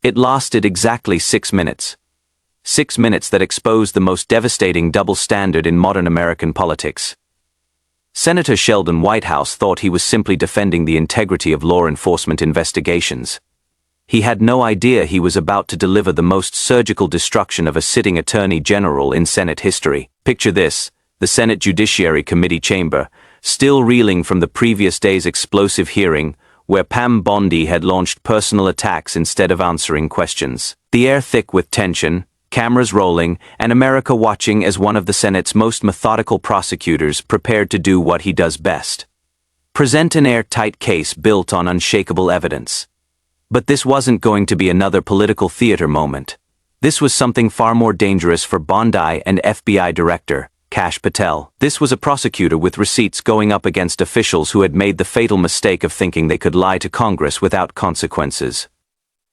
It lasted exactly 6 minutes. 6 minutes that exposed the most devastating double standard in modern American politics. Senator Sheldon Whitehouse thought he was simply defending the integrity of law enforcement investigations. He had no idea he was about to deliver the most surgical destruction of a sitting attorney general in Senate history. Picture this, the Senate Judiciary Committee chamber, still reeling from the previous day's explosive hearing, where Pam Bondi had launched personal attacks instead of answering questions. The air thick with tension, cameras rolling, and America watching as one of the Senate's most methodical prosecutors prepared to do what he does best: present an airtight case built on unshakable evidence. But this wasn't going to be another political theater moment. This was something far more dangerous for Bondi and FBI Director Kash Patel. This was a prosecutor with receipts going up against officials who had made the fatal mistake of thinking they could lie to Congress without consequences.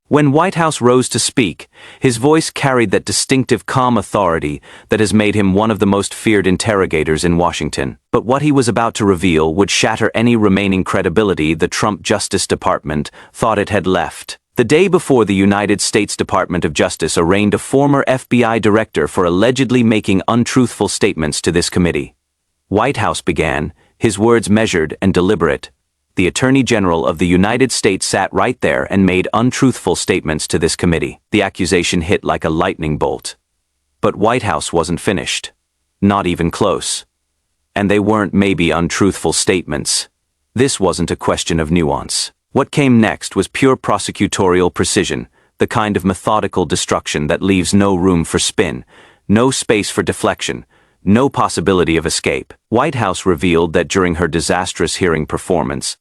When Whitehouse rose to speak, his voice carried that distinctive calm authority that has made him one of the most feared interrogators in Washington. But what he was about to reveal would shatter any remaining credibility the Trump Justice Department thought it had left. The day before, the United States Department of Justice arraigned a former FBI director for allegedly making untruthful statements to this committee. Whitehouse began, his words measured and deliberate. The Attorney General of the United States sat right there and made untruthful statements to this committee. The accusation hit like a lightning bolt. But Whitehouse wasn't finished. Not even close. And they weren't maybe untruthful statements. This wasn't a question of nuance. What came next was pure prosecutorial precision, the kind of methodical destruction that leaves no room for spin, no space for deflection, no possibility of escape. Whitehouse revealed that during her disastrous hearing performance,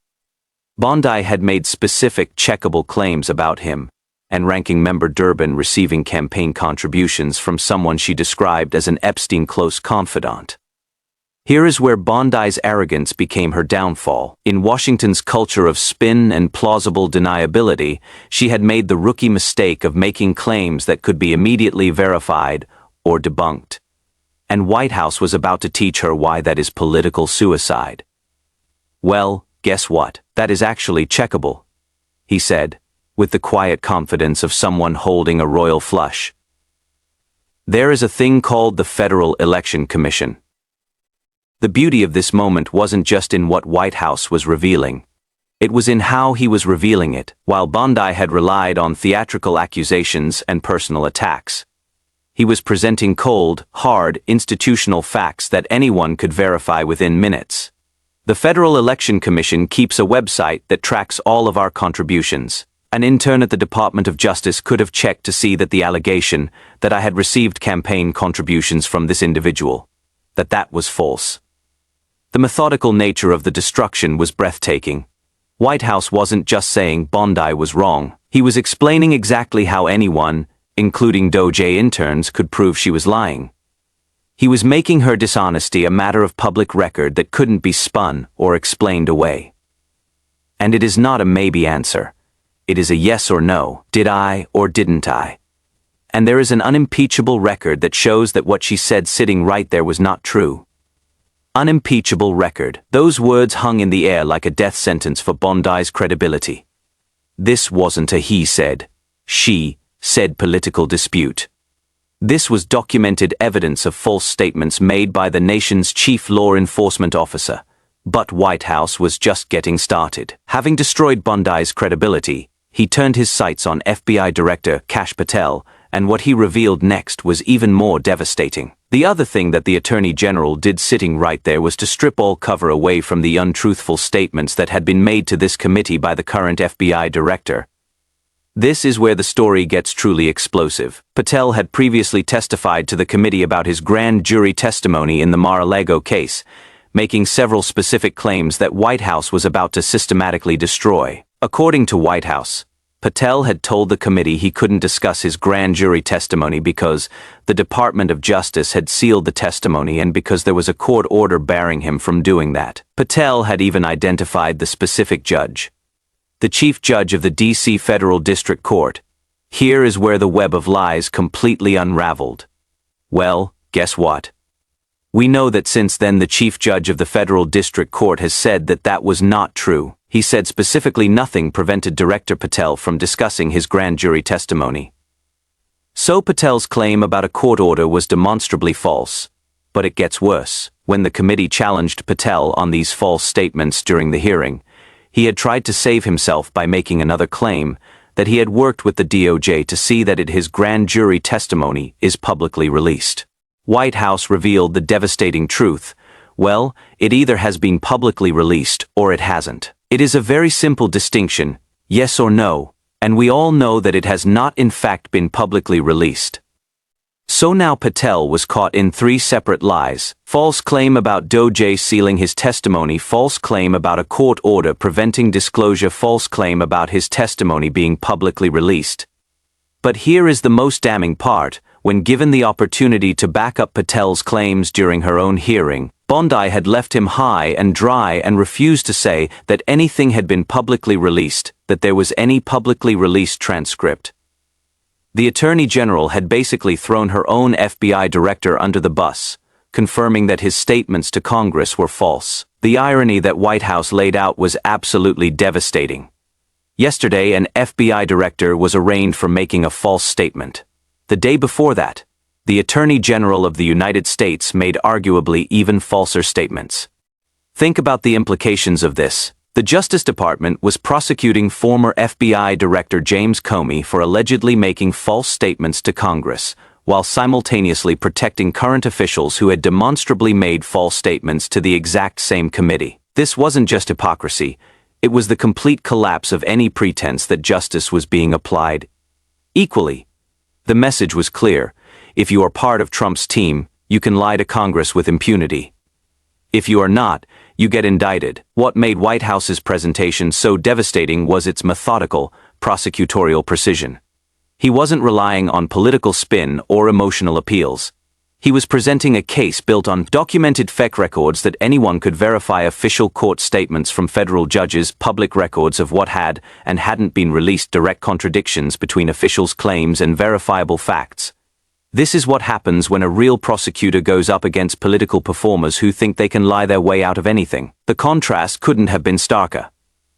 Bondi had made specific checkable claims about him, and Ranking Member Durbin receiving campaign contributions from someone she described as an Epstein close confidant. Here is where Bondi's arrogance became her downfall. In Washington's culture of spin and plausible deniability, she had made the rookie mistake of making claims that could be immediately verified or debunked. And Whitehouse was about to teach her why that is political suicide. "Well, guess what? That is actually checkable," he said, with the quiet confidence of someone holding a royal flush. "There is a thing called the Federal Election Commission." The beauty of this moment wasn't just in what Whitehouse was revealing. It was in how he was revealing it. While Bondi had relied on theatrical accusations and personal attacks, he was presenting cold, hard, institutional facts that anyone could verify within minutes. The Federal Election Commission keeps a website that tracks all of our contributions. An intern at the Department of Justice could have checked to see that the allegation that I had received campaign contributions from this individual, that was false. The methodical nature of the destruction was breathtaking. Whitehouse wasn't just saying Bondi was wrong. He was explaining exactly how anyone, including DOJ interns, could prove she was lying. He was making her dishonesty a matter of public record that couldn't be spun or explained away. And it is not a maybe answer. It is a yes or no. Did I or didn't I? And there is an unimpeachable record that shows that what she said sitting right there was not true. Unimpeachable record. Those words hung in the air like a death sentence for Bondi's credibility. This wasn't a he said, she said political dispute. This was documented evidence of false statements made by the nation's chief law enforcement officer. But Whitehouse was just getting started. Having destroyed Bondi's credibility, he turned his sights on FBI Director Kash Patel, and what he revealed next was even more devastating. The other thing that the Attorney General did sitting right there was to strip all cover away from the untruthful statements that had been made to this committee by the current FBI Director. This is where the story gets truly explosive. Patel had previously testified to the committee about his grand jury testimony in the Mar-a-Lago case, making several specific claims that Whitehouse was about to systematically destroy. According to Whitehouse, Patel had told the committee he couldn't discuss his grand jury testimony because the Department of Justice had sealed the testimony and because there was a court order barring him from doing that. Patel had even identified the specific judge, the chief judge of the D.C. Federal District Court. Here is where the web of lies completely unraveled. Well, guess what? We know that since then the chief judge of the Federal District Court has said that that was not true. He said specifically nothing prevented Director Patel from discussing his grand jury testimony. So Patel's claim about a court order was demonstrably false. But it gets worse. When the committee challenged Patel on these false statements during the hearing, he had tried to save himself by making another claim that he had worked with the DOJ to see that his grand jury testimony is publicly released. Whitehouse revealed the devastating truth. Well, it either has been publicly released or it hasn't. It is a very simple distinction, yes or no, and we all know that it has not in fact been publicly released. So now Patel was caught in 3 separate lies: false claim about DOJ sealing his testimony, false claim about a court order preventing disclosure, false claim about his testimony being publicly released. But here is the most damning part: when given the opportunity to back up Patel's claims during her own hearing, Bondi had left him high and dry and refused to say that anything had been publicly released, that there was any publicly released transcript. The Attorney General had basically thrown her own FBI director under the bus, confirming that his statements to Congress were false. The irony that Whitehouse laid out was absolutely devastating. Yesterday, an FBI director was arraigned for making a false statement. The day before that, the Attorney General of the United States made arguably even falser statements. Think about the implications of this. The Justice Department was prosecuting former FBI Director James Comey for allegedly making false statements to Congress, while simultaneously protecting current officials who had demonstrably made false statements to the exact same committee. This wasn't just hypocrisy, it was the complete collapse of any pretense that justice was being applied. Equally, the message was clear: if you are part of Trump's team, you can lie to Congress with impunity. If you are not, you get indicted. What made Whitehouse's presentation so devastating was its methodical, prosecutorial precision. He wasn't relying on political spin or emotional appeals. He was presenting a case built on documented FEC records that anyone could verify, official court statements from federal judges, public records of what had and hadn't been released, direct contradictions between officials' claims and verifiable facts. This is what happens when a real prosecutor goes up against political performers who think they can lie their way out of anything. The contrast couldn't have been starker.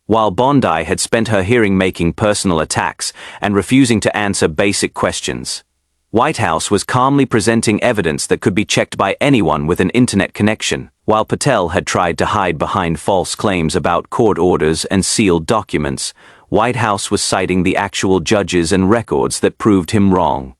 While Bondi had spent her hearing making personal attacks and refusing to answer basic questions, Whitehouse was calmly presenting evidence that could be checked by anyone with an internet connection. While Patel had tried to hide behind false claims about court orders and sealed documents, Whitehouse was citing the actual judges and records that proved him wrong.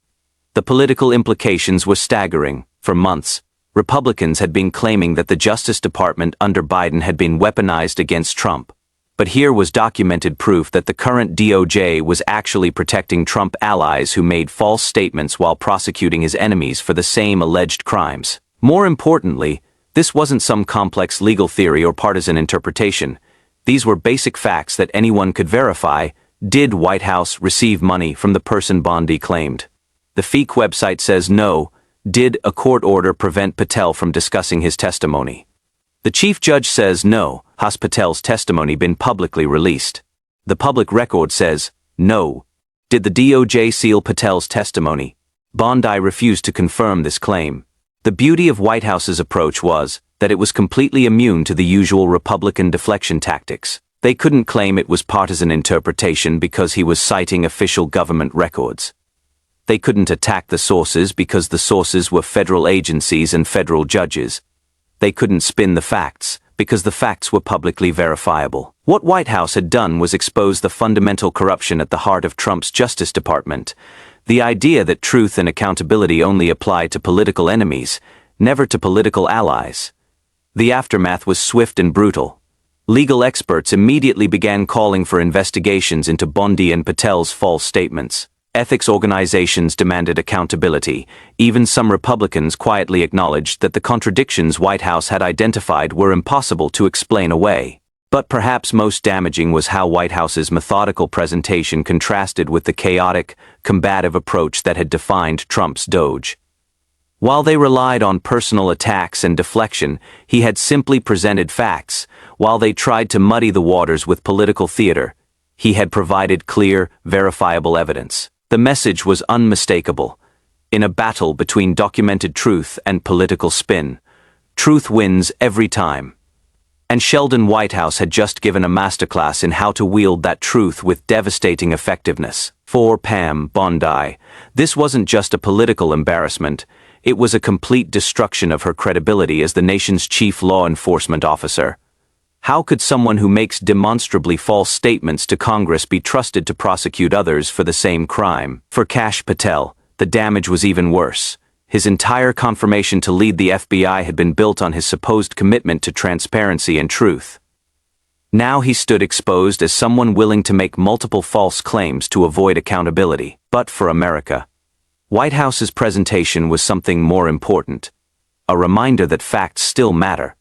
The political implications were staggering. For months, Republicans had been claiming that the Justice Department under Biden had been weaponized against Trump. But here was documented proof that the current DOJ was actually protecting Trump allies who made false statements while prosecuting his enemies for the same alleged crimes. More importantly, this wasn't some complex legal theory or partisan interpretation. These were basic facts that anyone could verify. Did Whitehouse receive money from the person Bondi claimed? The FEC website says no. Did a court order prevent Patel from discussing his testimony? The chief judge says no. Has Patel's testimony been publicly released? The public record says no. Did the DOJ seal Patel's testimony? Bondi refused to confirm this claim. The beauty of Whitehouse's approach was that it was completely immune to the usual Republican deflection tactics. They couldn't claim it was partisan interpretation because he was citing official government records. They couldn't attack the sources because the sources were federal agencies and federal judges. They couldn't spin the facts because the facts were publicly verifiable. What Whitehouse had done was expose the fundamental corruption at the heart of Trump's Justice Department. The idea that truth and accountability only apply to political enemies, never to political allies. The aftermath was swift and brutal. Legal experts immediately began calling for investigations into Bondi and Patel's false statements. Ethics organizations demanded accountability. Even some Republicans quietly acknowledged that the contradictions Whitehouse had identified were impossible to explain away. But perhaps most damaging was how Whitehouse's methodical presentation contrasted with the chaotic, combative approach that had defined Trump's Doge. While they relied on personal attacks and deflection, he had simply presented facts. While they tried to muddy the waters with political theater, he had provided clear, verifiable evidence. The message was unmistakable. In a battle between documented truth and political spin, truth wins every time. And Sheldon Whitehouse had just given a masterclass in how to wield that truth with devastating effectiveness. For Pam Bondi, this wasn't just a political embarrassment, it was a complete destruction of her credibility as the nation's chief law enforcement officer. How could someone who makes demonstrably false statements to Congress be trusted to prosecute others for the same crime? For Kash Patel, the damage was even worse. His entire confirmation to lead the FBI had been built on his supposed commitment to transparency and truth. Now he stood exposed as someone willing to make multiple false claims to avoid accountability. But for America, Whitehouse's presentation was something more important. A reminder that facts still matter,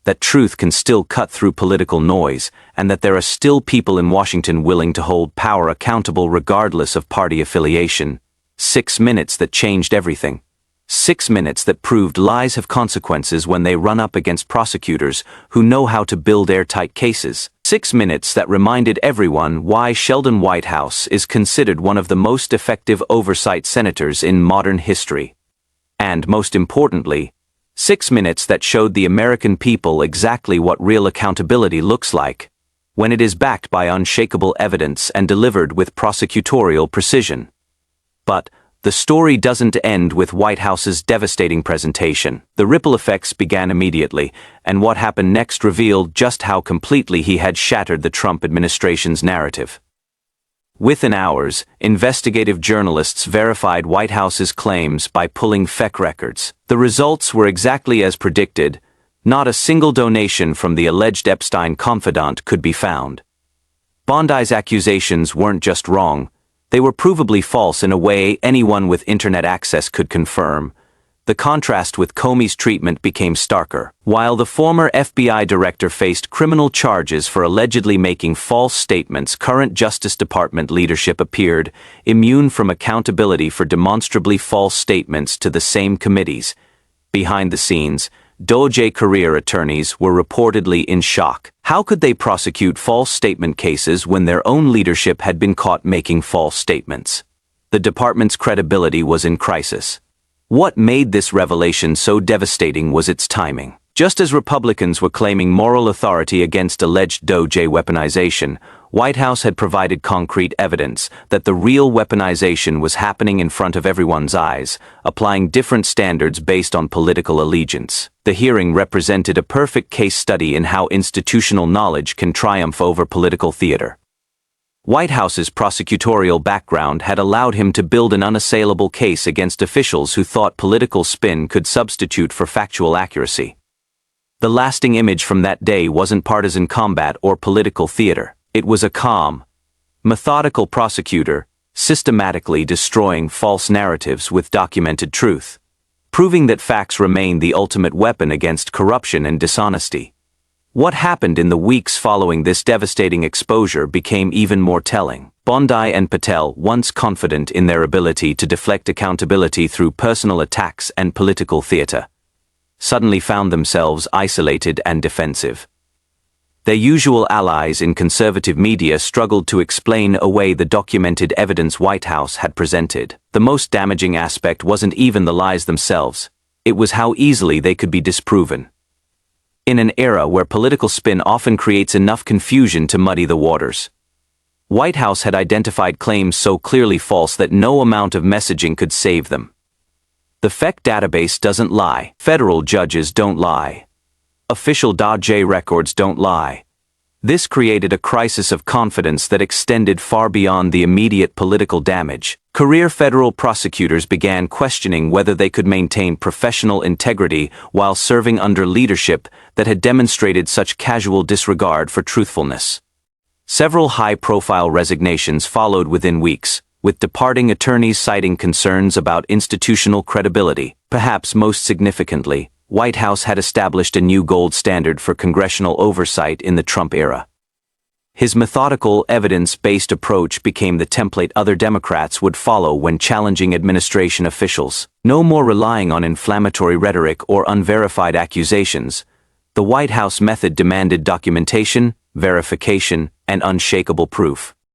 that truth can still cut through political noise, and that there are still people in Washington willing to hold power accountable regardless of party affiliation. 6 minutes that changed everything. 6 minutes that proved lies have consequences when they run up against prosecutors who know how to build airtight cases. 6 minutes that reminded everyone why Sheldon Whitehouse is considered one of the most effective oversight senators in modern history. And most importantly, 6 minutes that showed the American people exactly what real accountability looks like, when it is backed by unshakable evidence and delivered with prosecutorial precision. But the story doesn't end with Whitehouse's devastating presentation. The ripple effects began immediately, and what happened next revealed just how completely he had shattered the Trump administration's narrative. Within hours, investigative journalists verified Whitehouse's claims by pulling FEC records. The results were exactly as predicted. Not a single donation from the alleged Epstein confidant could be found. Bondi's accusations weren't just wrong, they were provably false in a way anyone with internet access could confirm. The contrast with Comey's treatment became starker. While the former FBI director faced criminal charges for allegedly making false statements, current Justice Department leadership appeared immune from accountability for demonstrably false statements to the same committees. Behind the scenes, DOJ career attorneys were reportedly in shock. How could they prosecute false statement cases when their own leadership had been caught making false statements? The department's credibility was in crisis. What made this revelation so devastating was its timing. Just as Republicans were claiming moral authority against alleged DOJ weaponization, Whitehouse had provided concrete evidence that the real weaponization was happening in front of everyone's eyes, applying different standards based on political allegiance. The hearing represented a perfect case study in how institutional knowledge can triumph over political theater. Whitehouse's prosecutorial background had allowed him to build an unassailable case against officials who thought political spin could substitute for factual accuracy. The lasting image from that day wasn't partisan combat or political theater. It was a calm, methodical prosecutor, systematically destroying false narratives with documented truth, proving that facts remain the ultimate weapon against corruption and dishonesty. What happened in the weeks following this devastating exposure became even more telling. Bondi and Patel, once confident in their ability to deflect accountability through personal attacks and political theater, suddenly found themselves isolated and defensive. Their usual allies in conservative media struggled to explain away the documented evidence Whitehouse had presented. The most damaging aspect wasn't even the lies themselves, it was how easily they could be disproven. In an era where political spin often creates enough confusion to muddy the waters, Whitehouse had identified claims so clearly false that no amount of messaging could save them. The FEC database doesn't lie. Federal judges don't lie. Official FEC records don't lie. This created a crisis of confidence that extended far beyond the immediate political damage. Career federal prosecutors began questioning whether they could maintain professional integrity while serving under leadership that had demonstrated such casual disregard for truthfulness. Several high-profile resignations followed within weeks, with departing attorneys citing concerns about institutional credibility. Perhaps most significantly, Whitehouse had established a new gold standard for congressional oversight in the Trump era. His methodical, evidence-based approach became the template other Democrats would follow when challenging administration officials. No more relying on inflammatory rhetoric or unverified accusations, the White House method demanded documentation, verification, and unshakable proof.